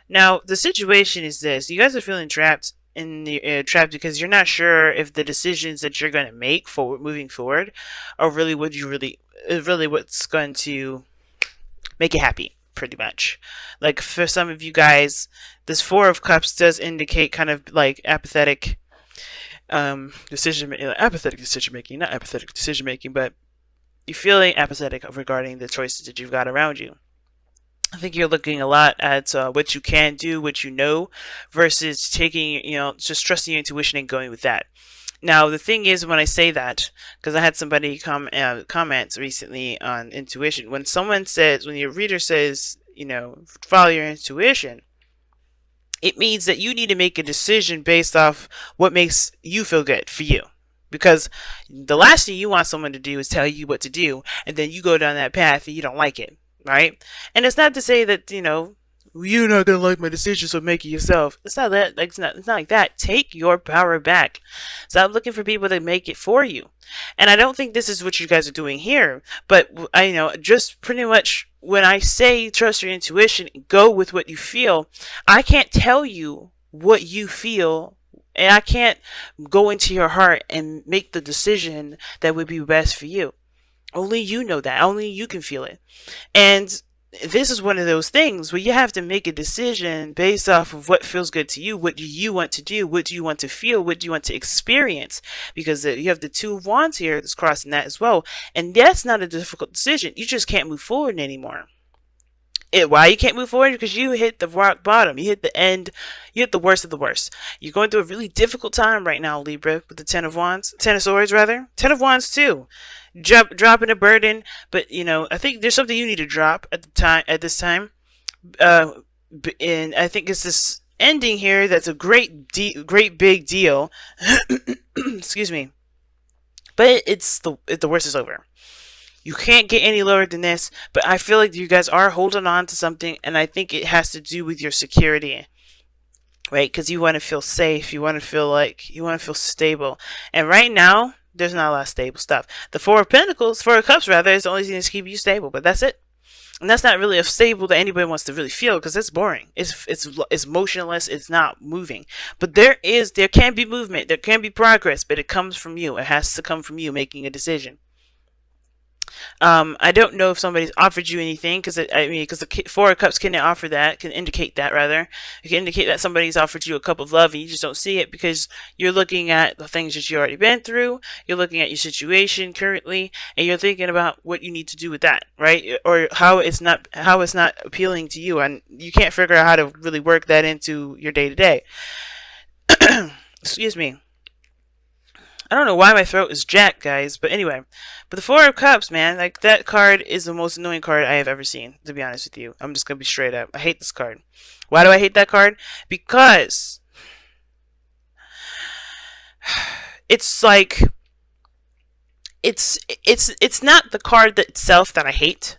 Now, the situation is this: you guys are feeling trapped in the trapped because you're not sure if the decisions that you're going to make forward, moving forward, are really what you really, really what's going to make you happy. Pretty much, like for some of you guys, this Four of Cups does indicate kind of like apathetic apathetic decision making, not apathetic decision making, but you're feeling apathetic regarding the choices that you've got around you. I think you're looking a lot at what you can do, what you know, versus taking, just trusting your intuition and going with that. Now, the thing is, when I say that, because I had somebody comment recently on intuition, when your reader says, follow your intuition, it means that you need to make a decision based off what makes you feel good for you. Because the last thing you want someone to do is tell you what to do, and then you go down that path and you don't like it, right? And it's not to say that, you're not gonna like my decision, so make it yourself. It's not that. Like, it's not like that. Take your power back. Stop looking for people to make it for you. And I don't think this is what you guys are doing here. But I just pretty much when I say trust your intuition, go with what you feel. I can't tell you what you feel. And I can't go into your heart and make the decision that would be best for you. Only you know that. Only you can feel it. And this is one of those things where you have to make a decision based off of what feels good to you. What do you want to do? What do you want to feel? What do you want to experience? Because you have the Two of Wands here that's crossing that as well. And that's not a difficult decision. You just can't move forward anymore. Why you can't move forward? Because you hit the rock bottom. You hit the end. You hit the worst of the worst. You're going through a really difficult time right now, Libra, with the Ten of Wands. Ten of Swords, rather. Ten of Wands, too. Dropping a burden, but I think there's something you need to drop at this time, and I think it's this ending here that's a great big deal. Excuse me, but the worst is over. You can't get any lower than this, but I feel like you guys are holding on to something, and I think it has to do with your security. Right? Because you want to feel safe, you want to feel stable, and right now there's not a lot of stable stuff. The Four of Cups rather, is the only thing that's keeping you stable, but that's it. And that's not really a stable that anybody wants to really feel, because it's boring. It's motionless. It's not moving. But there can be movement. There can be progress, but it comes from you. It has to come from you making a decision. I don't know if somebody's offered you anything, because the Four of Cups can indicate that rather. It can indicate that somebody's offered you a cup of love and you just don't see it because you're looking at the things that you already been through. You're looking at your situation currently, and you're thinking about what you need to do with that, right? Or how it's not appealing to you, and you can't figure out how to really work that into your day to day. Excuse me. I don't know why my throat is jacked, guys, but anyway. But the Four of Cups, man, like, that card is the most annoying card I have ever seen, to be honest with you. I'm just gonna be straight up. I hate this card. Why do I hate that card? Because it's like it's not the card itself that I hate,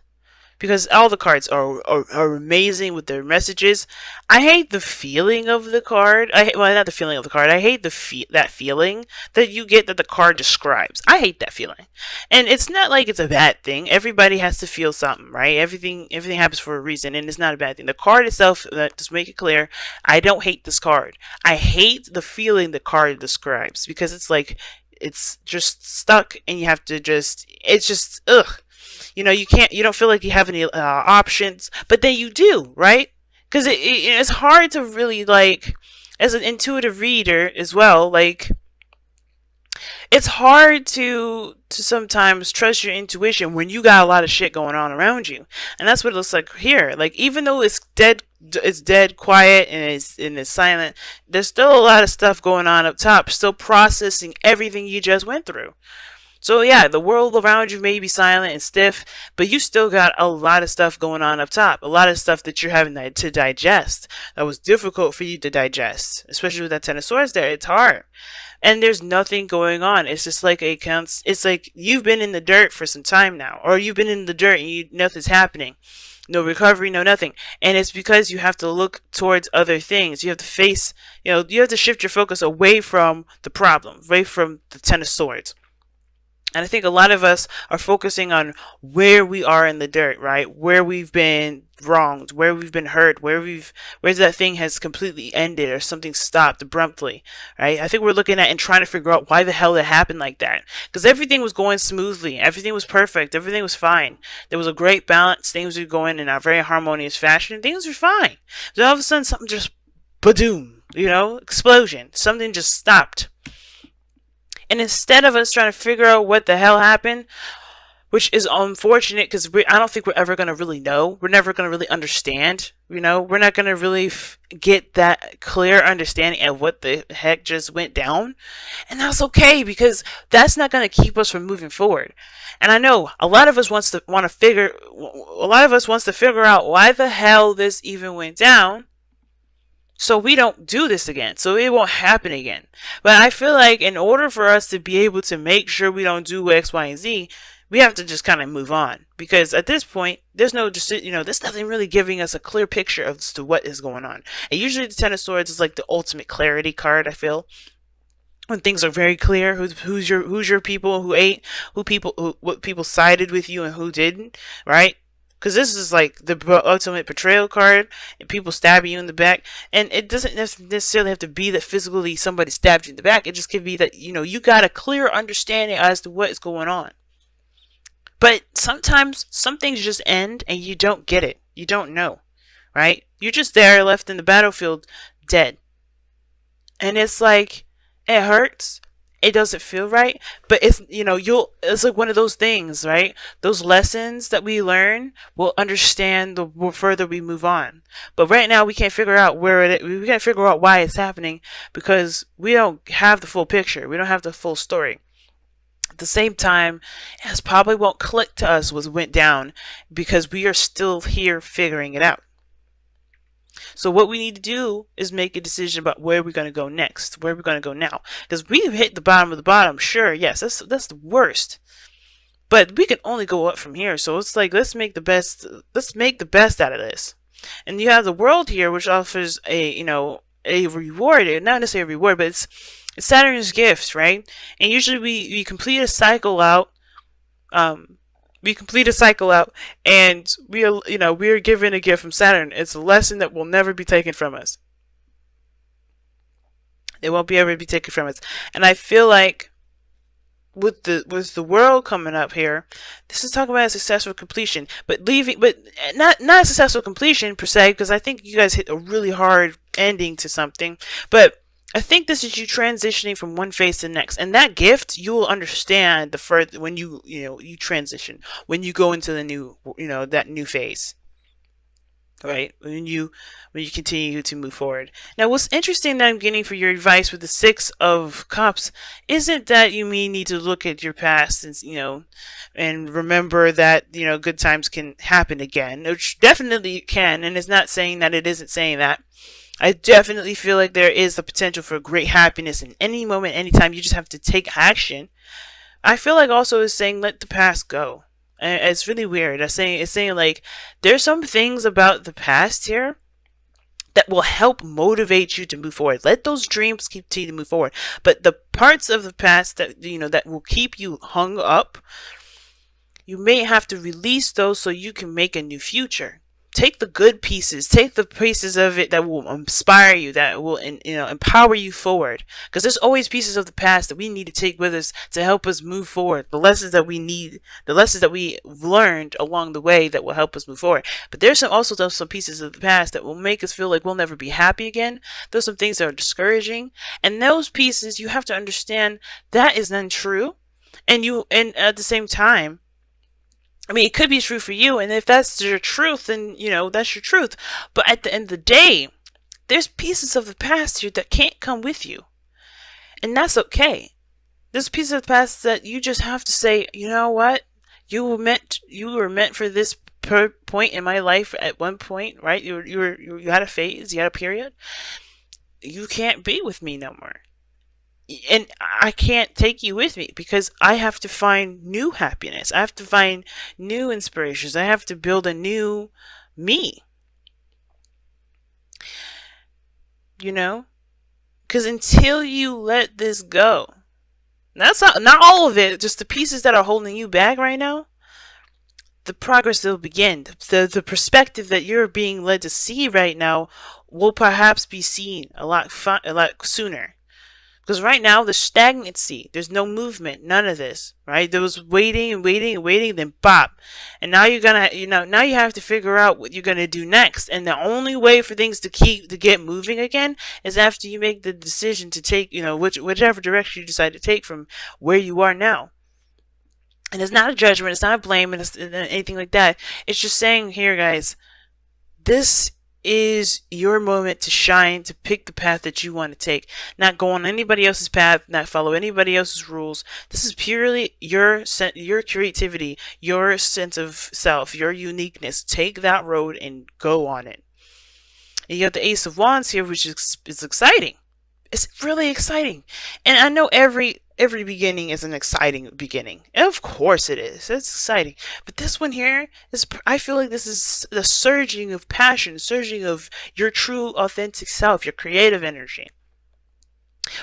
because all the cards are amazing with their messages. I hate the feeling of the card. Not the feeling of the card. I hate that feeling that you get that the card describes. I hate that feeling. And it's not like it's a bad thing. Everybody has to feel something, right? Everything happens for a reason, and it's not a bad thing. The card itself, just make it clear, I don't hate this card. I hate the feeling the card describes, because it's like it's just stuck, and you have to it's just ugh. You don't feel like you have any options, but then you do, right? Because it's hard to really, like, as an intuitive reader as well, like, it's hard to sometimes trust your intuition when you got a lot of shit going on around you. And that's what it looks like here. Like, even though it's dead quiet and it's silent, there's still a lot of stuff going on up top, still processing everything you just went through. So yeah, the world around you may be silent and stiff, but you still got a lot of stuff going on up top. A lot of stuff that you're having to digest. That was difficult for you to digest, especially with that Ten of Swords there. It's hard. And there's nothing going on. It's just like it's like you've been in the dirt for some time now, or you've been in the dirt and nothing's happening. No recovery, no nothing. And it's because you have to look towards other things. You have to face, you have to shift your focus away from the problem, away from the Ten of Swords. And I think a lot of us are focusing on where we are in the dirt, right? Where we've been wronged, where we've been hurt, where that thing has completely ended or something stopped abruptly, right? I think we're looking at and trying to figure out why the hell it happened like that. Because everything was going smoothly, everything was perfect, everything was fine. There was a great balance, things were going in a very harmonious fashion, things were fine. So all of a sudden, something just, badoom, explosion. Something just stopped. And instead of us trying to figure out what the hell happened, which is unfortunate because I don't think we're ever going to really know. We're never going to really understand. We're not going to really get that clear understanding of what the heck just went down. And that's okay because that's not going to keep us from moving forward. And I know a lot of us wants to figure out why the hell this even went down, so we don't do this again, so it won't happen again. But I feel like in order for us to be able to make sure we don't do X, Y, and Z, we have to just kind of move on. Because at this point, there's nothing really giving us a clear picture as to what is going on. And usually the Ten of Swords is like the ultimate clarity card, I feel. When things are very clear, who's your people, what people sided with you and who didn't, right? Because this is like the ultimate betrayal card, and people stabbing you in the back. And it doesn't necessarily have to be that physically somebody stabbed you in the back. It just could be that, you got a clear understanding as to what is going on. But sometimes some things just end and you don't get it. You don't know, right? You're just there left in the battlefield dead. And it's like, it hurts. It doesn't feel right, but it's like one of those things, right? Those lessons that we learn, we'll understand the more further we move on. But right now we can't figure out we can't figure out why it's happening because we don't have the full picture. We don't have the full story. At the same time, it probably won't click to us what went down because we are still here figuring it out. So what we need to do is make a decision about where we're going to go next, where we're going to go now. Because we've hit the bottom of the bottom, sure, yes, that's the worst. But we can only go up from here. So it's like let's make the best out of this. And you have the world here, which offers a reward, not necessarily a reward, but it's Saturn's gift, right? And usually we complete a cycle out. And we are given a gift from Saturn. It's a lesson that will never be taken from us. It won't be ever be taken from us. And I feel like with the world coming up here, this is talking about a successful completion, but not a successful completion per se, because I think you guys hit a really hard ending to something, but I think this is you transitioning from one phase to the next, and that gift you will understand the further when you transition, when you go into the new that new phase, right? When you continue to move forward. Now, what's interesting that I'm getting for your advice with the Six of Cups isn't that you may need to look at your past and remember that good times can happen again, which definitely can, and it's not saying that it isn't saying that. I definitely feel like there is the potential for great happiness in any moment, anytime. You just have to take action. I feel like also it's saying let the past go. And it's really weird. It's saying like there's some things about the past here that will help motivate you to move forward. Let those dreams continue to move forward. But the parts of the past that that will keep you hung up, you may have to release those so you can make a new future. Take the good pieces. Take the pieces of it that will inspire you, that will empower you forward. Because there's always pieces of the past that we need to take with us to help us move forward. The lessons that we need, the lessons that we learned along the way that will help us move forward. But there's also some pieces of the past that will make us feel like we'll never be happy again. There's some things that are discouraging, and those pieces you have to understand that is untrue. And at the same time, I mean, it could be true for you, and if that's your truth, then, that's your truth. But at the end of the day, there's pieces of the past here that can't come with you. And that's okay. There's pieces of the past that you just have to say, you know what? You were meant for this point in my life at one point, right? You had a phase, you had a period. You can't be with me no more. And I can't take you with me because I have to find new happiness. I have to find new inspirations. I have to build a new me. Because until you let this go, That's not all of it, just the pieces that are holding you back right now. The progress will begin. The perspective that you're being led to see right now will perhaps be seen a lot sooner. Because right now, the stagnancy, there's no movement, none of this, right? There was waiting and waiting and waiting, then bop. And now you're gonna, now you have to figure out what you're gonna do next. And the only way for things to get moving again is after you make the decision to take, whichever direction you decide to take from where you are now. And it's not a judgment, it's not a blame, and it's anything like that. It's just saying here, guys, this is your moment to shine, to pick the path that you want to take. Not go on anybody else's path, not follow anybody else's rules. This is purely your creativity, your sense of self, your uniqueness. Take that road and go on it. And you have the Ace of Wands here, which is exciting. It's really exciting. And I know every beginning is an exciting beginning. And of course it is. It's exciting. But this one here is, I feel like this is the surging of passion, surging of your true authentic self, your creative energy.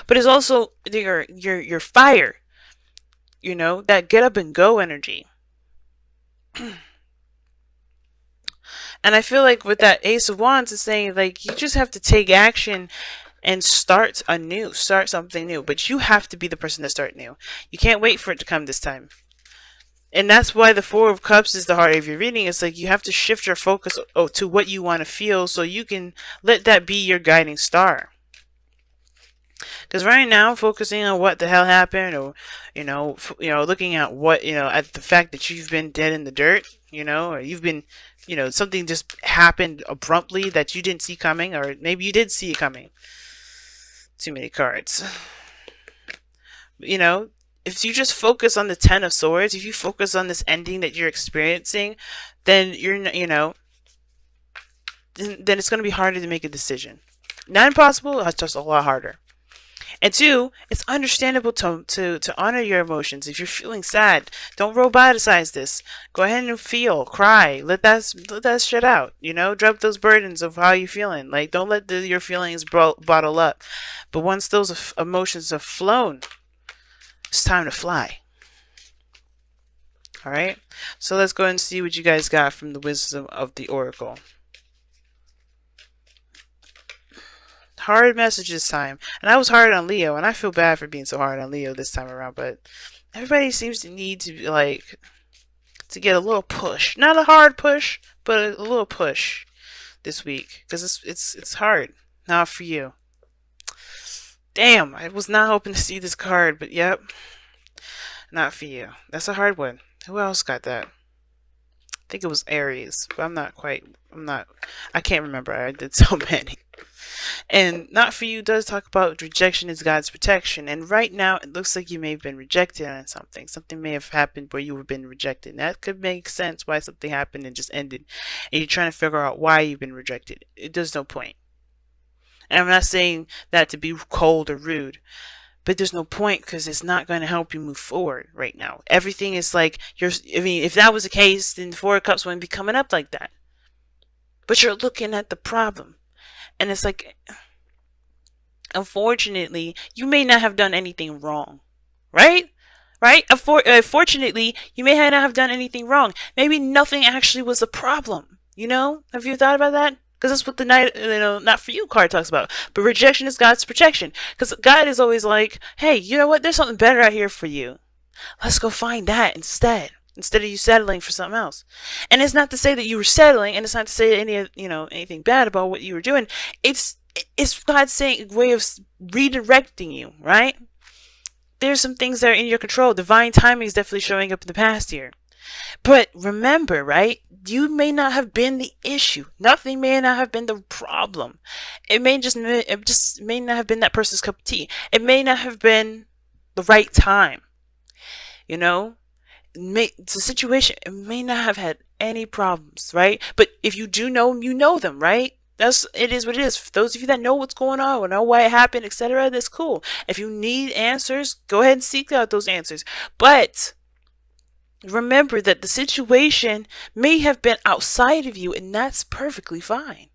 But it's also your fire, that get up and go energy. And I feel like with that Ace of Wands, it's saying like you just have to take action and start anew, start something new. But you have to be the person to start new. You can't wait for it to come this time. And that's why the Four of Cups is the heart of your reading. It's like you have to shift your focus to what you want to feel so you can let that be your guiding star. Because right now, focusing on what the hell happened, or looking at what at the fact that you've been dead in the dirt, or you've been, something just happened abruptly that you didn't see coming, or maybe you did see it coming. Too many cards. If you just focus on the Ten of Swords, if you focus on this ending that you're experiencing, then then it's going to be harder to make a decision. Not impossible, it's just a lot harder. And two, it's understandable to honor your emotions. If you're feeling sad, don't roboticize this. Go ahead and feel, cry, let that shit out. Drop those burdens of how you're feeling. Like, don't let your feelings bottle up. But once those emotions have flown, it's time to fly. All right. So let's go and see what you guys got from the wisdom of the Oracle. Hard message this time. And I was hard on Leo, and I feel bad for being so hard on Leo this time around, but everybody seems to need to to get a little push. Not a hard push, but a little push this week. Because it's hard. Not for you. Damn, I was not hoping to see this card, but yep. Not for you. That's a hard one. Who else got that? I think it was Aries, but I can't remember. I did so many. And not for you does talk about rejection is God's protection. And right now, it looks like you may have been rejected on something. Something may have happened where you have been rejected. And that could make sense why something happened and just ended. And you're trying to figure out why you've been rejected. There's no point. And I'm not saying that to be cold or rude. But there's no point because it's not going to help you move forward right now. Everything is like, if that was the case, then the Four of Cups wouldn't be coming up like that. But you're looking at the problem. And it's like, unfortunately, you may not have done anything wrong. Right? Right? Fortunately, you may not have done anything wrong. Maybe nothing actually was a problem. Have you thought about that? Because that's what the Knight, not for you card talks about. But rejection is God's protection. Because God is always like, hey, you know what? There's something better out here for you. Let's go find that instead of you settling for something else. And it's not to say that you were settling, and it's not to say anything bad about what you were doing. It's God's saying a way of redirecting you, right? There's some things that are in your control. Divine timing is definitely showing up in the past here. But remember, right? You may not have been the issue. Nothing may not have been the problem. It may not have been that person's cup of tea. It may not have been the right time. The situation, it may not have had any problems, right? But if you do know them, you know them, right? It is what it is. For those of you that know what's going on, or know why it happened, etc., that's cool. If you need answers, go ahead and seek out those answers. But remember that the situation may have been outside of you, and that's perfectly fine.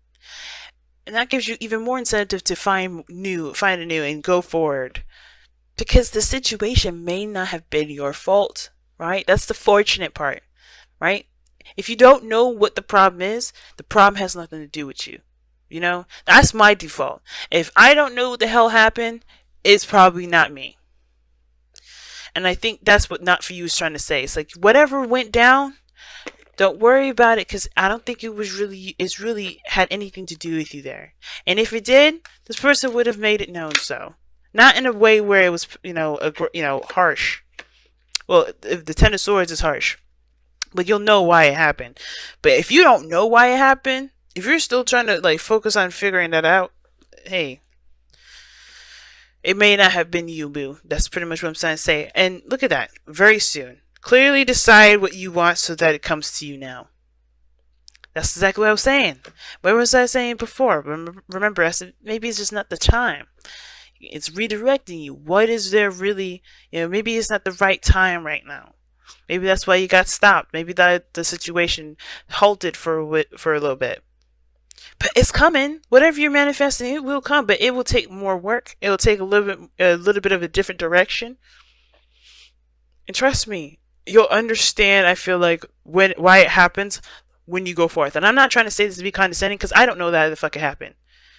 And that gives you even more incentive to find a new and go forward. because the situation may not have been your fault, right? That's the fortunate part, right? If you don't know what the problem is, the problem has nothing to do with you. You know, that's my default. If I don't know what the hell happened, it's probably not me. And I think that's what Not For You is trying to say. It's like, whatever went down, don't worry about it, because I don't think it's really had anything to do with you there. And if it did, this person would have made it known so. Not in a way where it was, harsh. Well, if the Ten of Swords is harsh, but you'll know why it happened. But if you don't know why it happened, if you're still trying to like focus on figuring that out, hey, it may not have been you, boo. That's pretty much what I'm trying to say. And look at that. Very soon. Clearly decide what you want so that it comes to you now. That's exactly what I was saying. What was I saying before? Remember, I said maybe it's just not the time. It's redirecting you. What is there really? Maybe it's not the right time right now. Maybe that's why you got stopped. Maybe that the situation halted for a little bit. But it's coming. Whatever you're manifesting, it will come. But it will take more work. It will take a little bit of a different direction. And trust me, you'll understand. I feel like why it happens when you go forth. And I'm not trying to say this to be condescending, because I don't know that the fuck it happened.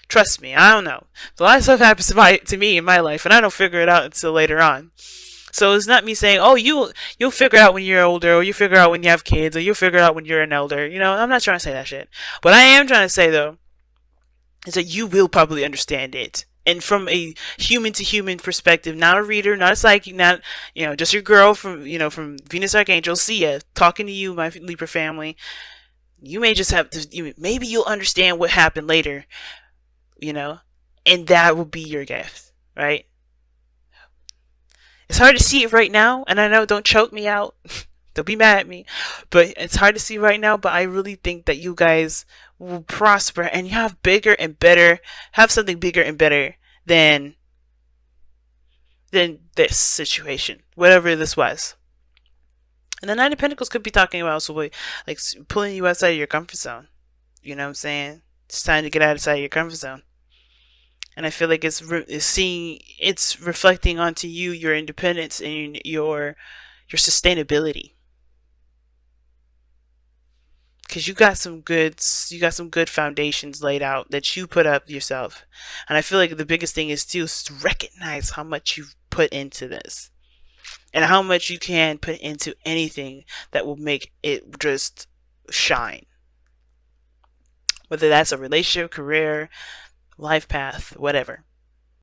Trust me, I don't know. A lot of stuff happens to me in my life, and I don't figure it out until later on. So it's not me saying, oh, you'll figure it out when you're older, or you figure it out when you have kids, or you'll figure it out when you're an elder. I'm not trying to say that shit. What I am trying to say, though, is that you will probably understand it. And from a human to human perspective, not a reader, not a psychic, not, just your girl from Venus Archangel, Sia, talking to you, my Libra family. You may just have to, maybe you'll understand what happened later, and that will be your gift, right? It's hard to see it right now, and I know, don't choke me out. Don't be mad at me. But it's hard to see right now, but I really think that you guys will prosper and you have something bigger and better than this situation, whatever this was. And the Nine of Pentacles could be talking about also like pulling you outside of your comfort zone. You know what I'm saying? It's time to get outside of your comfort zone. And I feel like it's reflecting onto you, your independence and your sustainability. Because you got some good foundations laid out that you put up yourself. And I feel like the biggest thing is to recognize how much you've put into this. And how much you can put into anything that will make it just shine. Whether that's a relationship, career, life path, whatever.